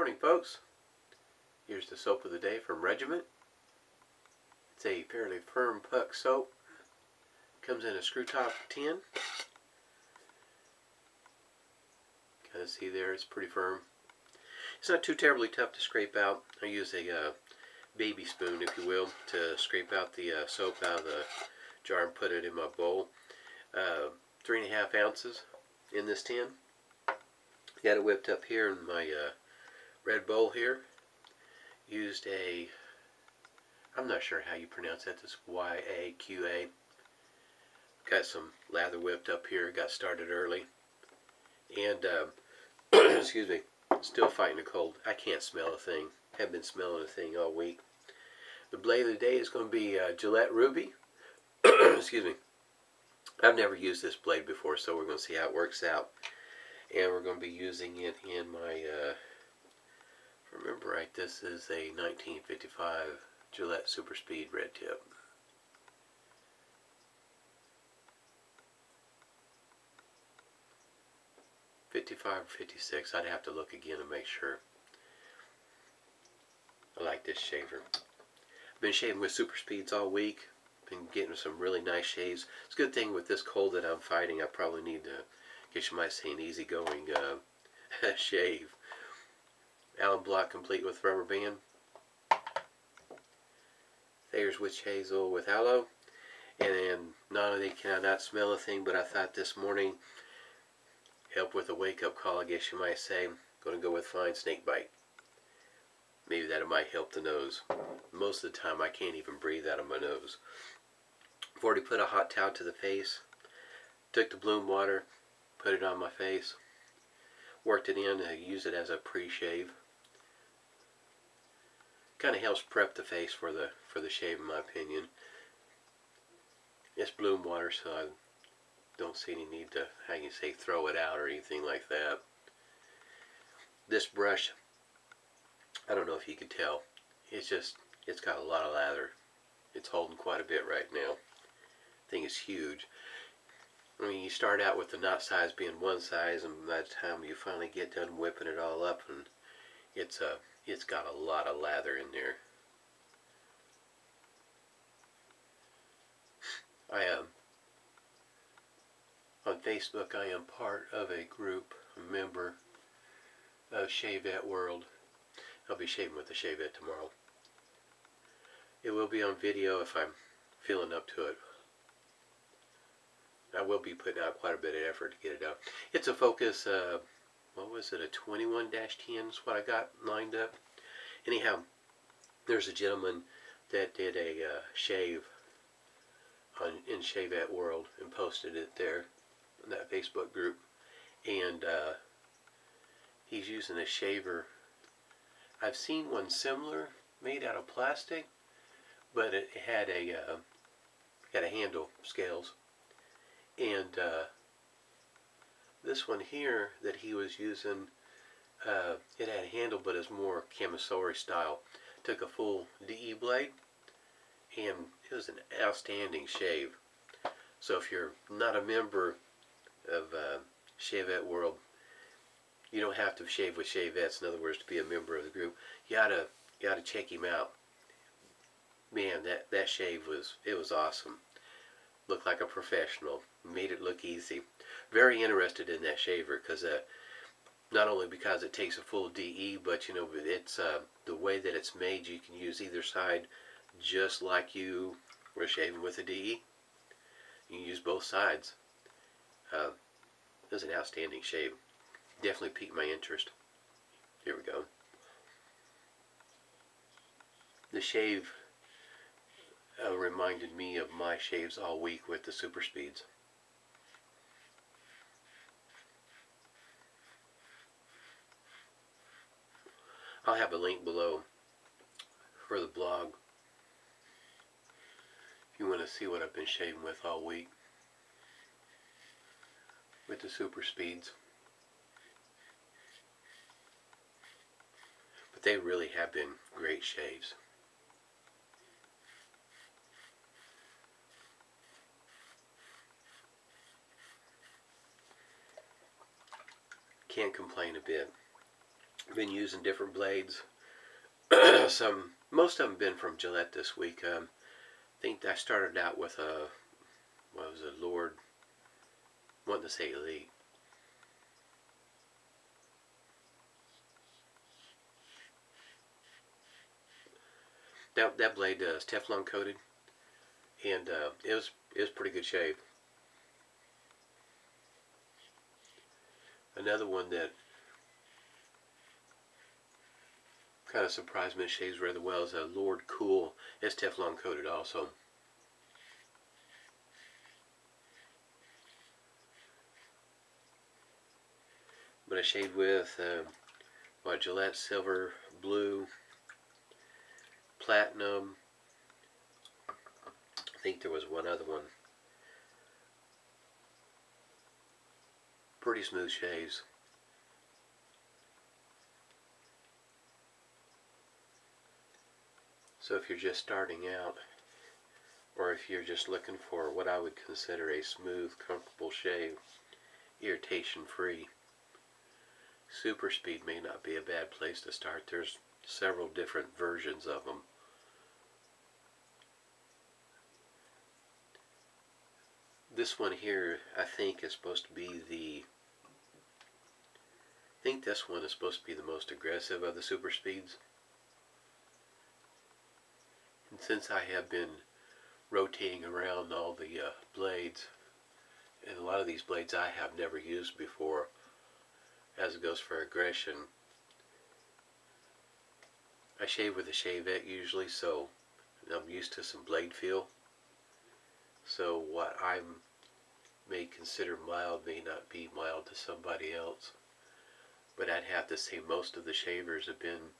morning, folks. Here's the soap of the day from Regiment. It's a fairly firm puck soap. Comes in a screw top tin. Kind of see there, it's pretty firm. It's not too terribly tough to scrape out. I use a baby spoon, if you will, to scrape out the soap out of the jar and put it in my bowl. 3.5 ounces in this tin. Got it whipped up here in my red bowl here. Used I'm not sure how you pronounce that, this YAQI. Got some lather whipped up here, got started early. And, excuse me, still fighting a cold. I can't smell a thing. Haven't been smelling a thing all week. The blade of the day is going to be Gillette Rubie. Excuse me. I've never used this blade before, so we're going to see how it works out. And we're going to be using it in my, if I remember right, this is a 1955 Gillette Super Speed red tip. '55 or '56, I'd have to look again to make sure. I like this shaver. I've been shaving with Super Speeds all week. Been getting some really nice shaves. It's a good thing with this cold that I'm fighting, I probably need to, I guess you might say, an easygoing shave. Alum block complete with rubber band. Thayer's witch hazel with aloe. And then not only can I not smell a thing, but I thought this morning, help with a wake-up call, I guess you might say. I'm going to go with fine snake bite. Maybe that might help the nose. Most of the time I can't even breathe out of my nose. I've already put a hot towel to the face. Took the bloom water, put it on my face. Worked it in, use it as a pre-shave. Kind of helps prep the face for the shave, in my opinion. It's bloom water, so I don't see any need to, how you say, throw it out or anything like that. This brush, I don't know if you can tell, it's got a lot of lather. It's holding quite a bit right now. Thing is huge. I mean, you start out with the knot size being one size, and by the time you finally get done whipping it all up, and it's got a lot of lather in there. On Facebook, I am part of a group, a member of Shavette World. I'll be shaving with the Shavette tomorrow. It will be on video if I'm feeling up to it. I will be putting out quite a bit of effort to get it out. It's a Focus, what was it, a 21-10 is what I got lined up. Anyhow, there's a gentleman that did a shave in Shavette World and posted it there in that Facebook group. And he's using a shaver. I've seen one similar made out of plastic, but it had a handle, scales. And this one here that he was using, it had a handle, but it's more camisole style. Took a full DE blade, and it was an outstanding shave. So if you're not a member of Shavette World, you don't have to shave with Shavettes, in other words, to be a member of the group. You gotta check him out. Man, that shave was awesome. Looked like a professional. Made it look easy. Very interested in that shaver, because not only because it takes a full DE, but you know, it's the way that it's made. You can use either side just like you were shaving with a DE. You can use both sides. It was an outstanding shave. Definitely piqued my interest. Here we go. The shave reminded me of my shaves all week with the Super Speeds. I'll have a link below for the blog if you want to see what I've been shaving with all week with the Super Speeds. But they really have been great shaves. Can't complain a bit. Been using different blades. Most of them been from Gillette this week. I think I started out with a, what was it, Lord, wanting to say Elite. That blade is Teflon coated, and it was pretty good shave. Another one that kind of surprised me, it shaves rather well, is a Lord Cool. It's Teflon coated also. But I shaved with Gillette Silver, Blue, Platinum. I think there was one other one. Pretty smooth shaves. So if you're just starting out, or if you're just looking for what I would consider a smooth, comfortable shave, irritation free, Super Speed may not be a bad place to start. There's several different versions of them. This one here, I think, is supposed to be the, I think this one is supposed to be the most aggressive of the Super Speeds. And since I have been rotating around all the blades, and a lot of these blades I have never used before, as it goes for aggression, I shave with a shavette usually, so I'm used to some blade feel. So what I may consider mild may not be mild to somebody else, but I'd have to say most of the shavers have been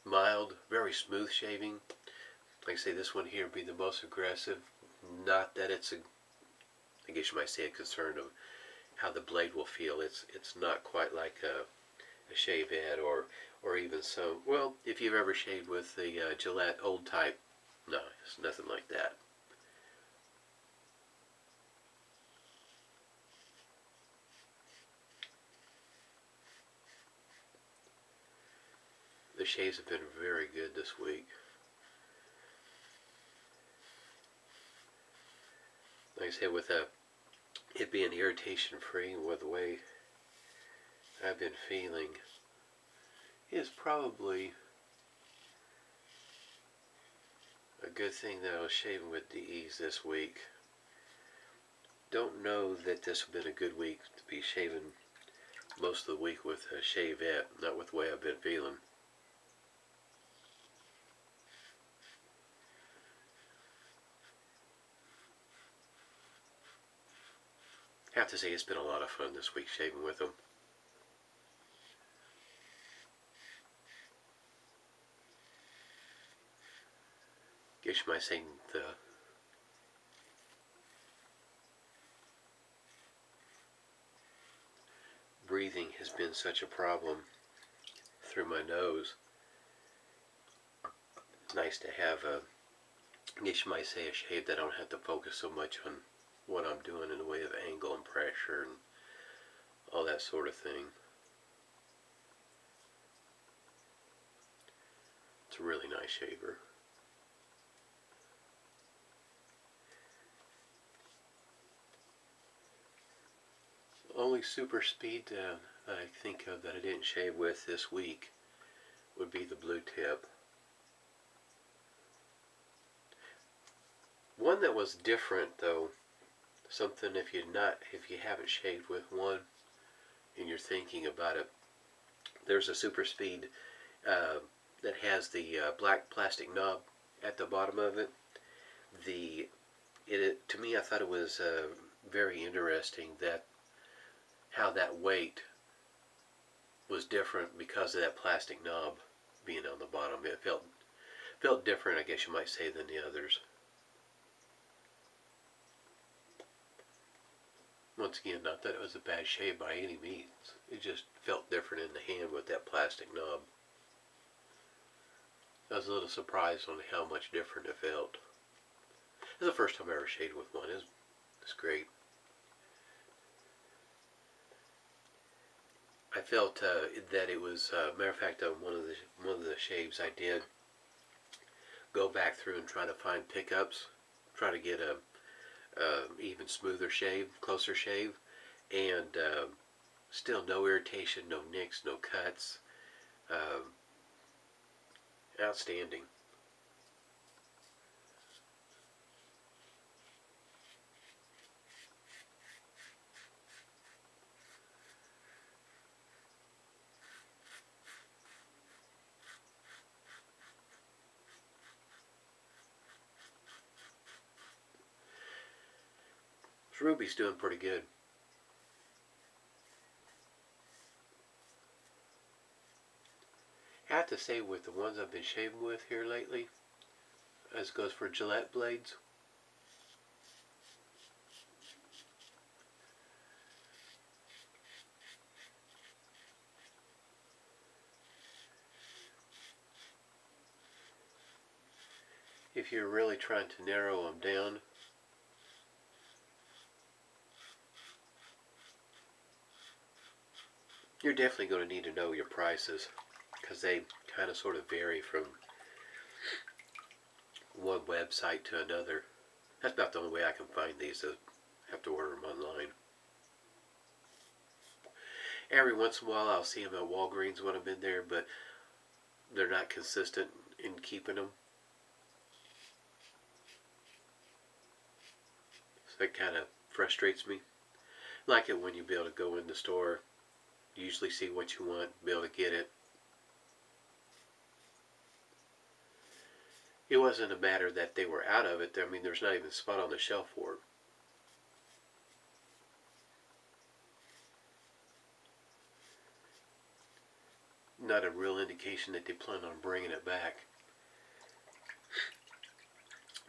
mild, very smooth shaving. Like I say, this one here would be the most aggressive. Not that it's a, I guess you might say, a concern of how the blade will feel. It's not quite like a shavette or even some. Well, if you've ever shaved with the Gillette old type, no, it's nothing like that. The shaves have been very good this week. Like I said, with it being irritation free, with the way I've been feeling, is probably a good thing that I was shaving with DEs this week. Don't know that this has been a good week to be shaving most of the week with a shavette, not with the way I've been feeling. I have to say, it's been a lot of fun this week shaving with them. Guess you might say the breathing has been such a problem through my nose. Nice to have a, I guess you might say, a shave that I don't have to focus so much on what I'm doing in the way of angle and pressure and all that sort of thing. It's a really nice shaver. Only Super Speed I think of that I didn't shave with this week would be the blue tip. One that was different though, something if you haven't shaved with one and you're thinking about it, there's a Super Speed that has the black plastic knob at the bottom of it. To me, I thought it was very interesting that how that weight was different because of that plastic knob being on the bottom. It felt different, I guess you might say, than the others. Once again, not that it was a bad shave by any means. It just felt different in the hand with that plastic knob. I was a little surprised on how much different it felt. This is the first time I ever shaved with one. It's great. I felt that it was, matter of fact, one of the shaves I did, go back through and try to find pickups, try to get a even smoother shave, closer shave, and still no irritation, no nicks, no cuts. Outstanding. Rubie's doing pretty good. I have to say, with the ones I've been shaving with here lately, as goes for Gillette blades, if you're really trying to narrow them down, you're definitely going to need to know your prices, because they kind of sort of vary from one website to another. That's about the only way I can find these. I have to order them online. Every once in a while I'll see them at Walgreens when I'm in there, but they're not consistent in keeping them. So it kind of frustrates me. I like it when you be able to go in the store, usually see what you want, be able to get it. It wasn't a matter that they were out of it. I mean, there's not even a spot on the shelf for it. Not a real indication that they plan on bringing it back.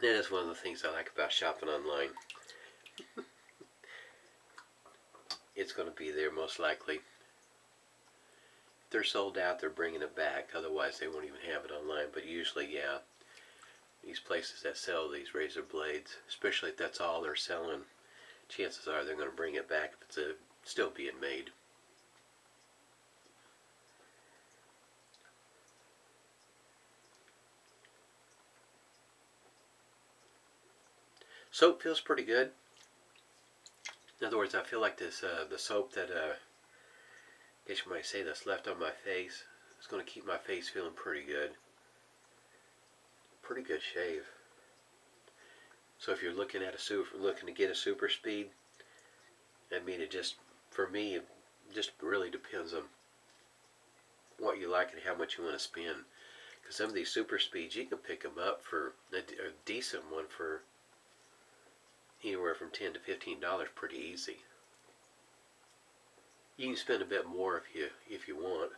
That is one of the things I like about shopping online. It's going to be there most likely. If they're sold out, they're bringing it back. Otherwise, they won't even have it online. But usually, yeah, these places that sell these razor blades, especially if that's all they're selling, chances are they're going to bring it back if it's still being made. Soap feels pretty good. In other words, I feel like this the soap that I guess you might say that's left on my face is going to keep my face feeling pretty good. Pretty good shave. So if you're looking at looking to get a super speed, I mean, it just, for me, it just really depends on what you like and how much you want to spend. Because some of these super speeds, you can pick them up for a decent one for anywhere from $10 to $15 pretty easy. You can spend a bit more if you want.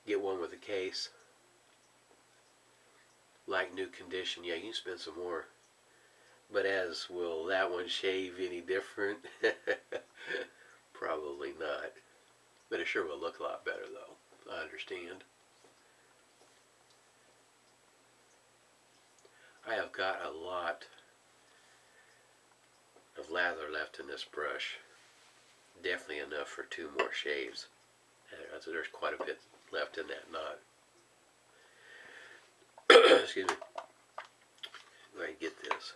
Get one with a case. Like new condition, yeah, you can spend some more. But as will that one shave any different? Probably not. But it sure will look a lot better though. I understand. I have got a lot of lather left in this brush. Definitely enough for 2 more shaves. There's quite a bit left in that knot. Excuse me. Go ahead and get this.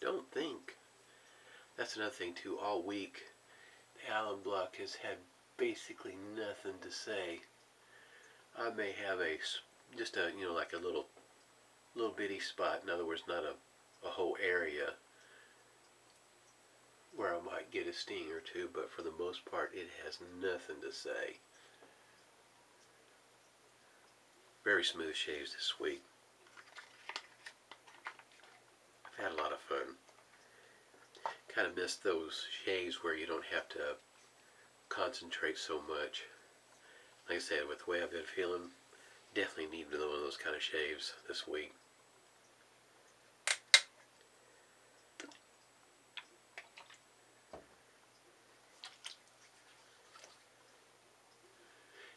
Don't think. That's another thing too. All week, the alum block has had basically nothing to say. I may have just a, you know, like a little bitty spot. In other words, not a whole area where I might get a sting or two, but for the most part, it has nothing to say. Very smooth shaves this week. I've had a lot of fun. Kind of missed those shaves where you don't have to concentrate so much. Like I said, with the way I've been feeling, definitely need one of those kind of shaves this week.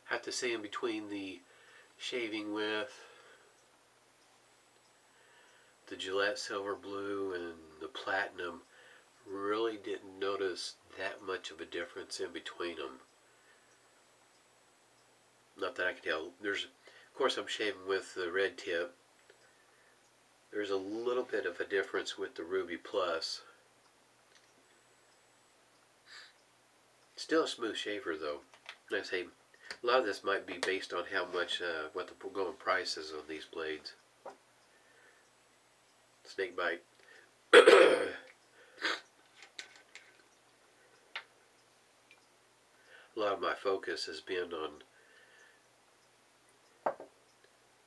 I have to say, in between the shaving with the Gillette Silver Blue and the Platinum, really didn't notice that much of a difference in between them. Not that I can tell. There's, of course, I'm shaving with the red tip. There's a little bit of a difference with the Rubie Plus. Still a smooth shaver though. Like I say, a lot of this might be based on how much, what the going price is on these blades. Snake bite. A lot of my focus has been on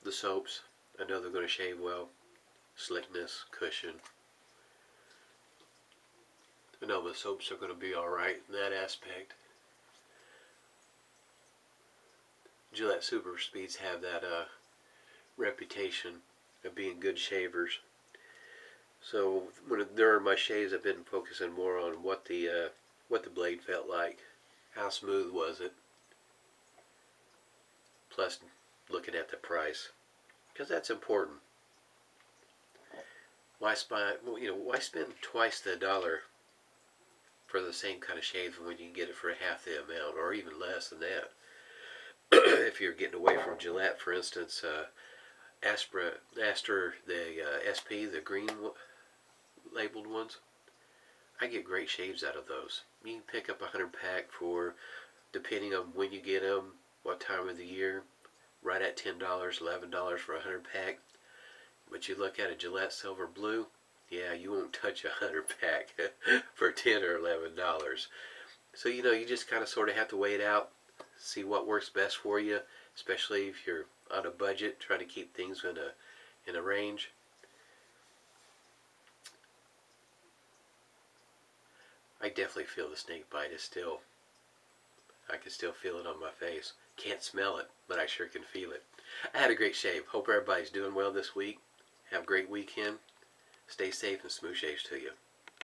the soaps. I know they're going to shave well. Slickness, cushion. I know the soaps are going to be alright in that aspect. Gillette Super Speeds have that reputation of being good shavers. So when during my shaves, I've been focusing more on what the blade felt like, how smooth was it, plus looking at the price, because that's important. Why spend twice the dollar for the same kind of shave when you can get it for half the amount, or even less than that? If you're getting away from Gillette, for instance, Maestro, the SP, the green labeled ones, I get great shaves out of those. You can pick up 100 pack for, depending on when you get them, what time of the year, right at $10, $11 for 100 pack. But you look at a Gillette Silver Blue, yeah, you won't touch 100 pack for $10 or $11. So you just kind of sort of have to weigh it out, see what works best for you, especially if you're on a budget, trying to keep things in a range. I definitely feel the snake bite is still, I can still feel it on my face. Can't smell it, but I sure can feel it. I had a great shave. Hope everybody's doing well this week. Have a great weekend. Stay safe and smooth shaves to you.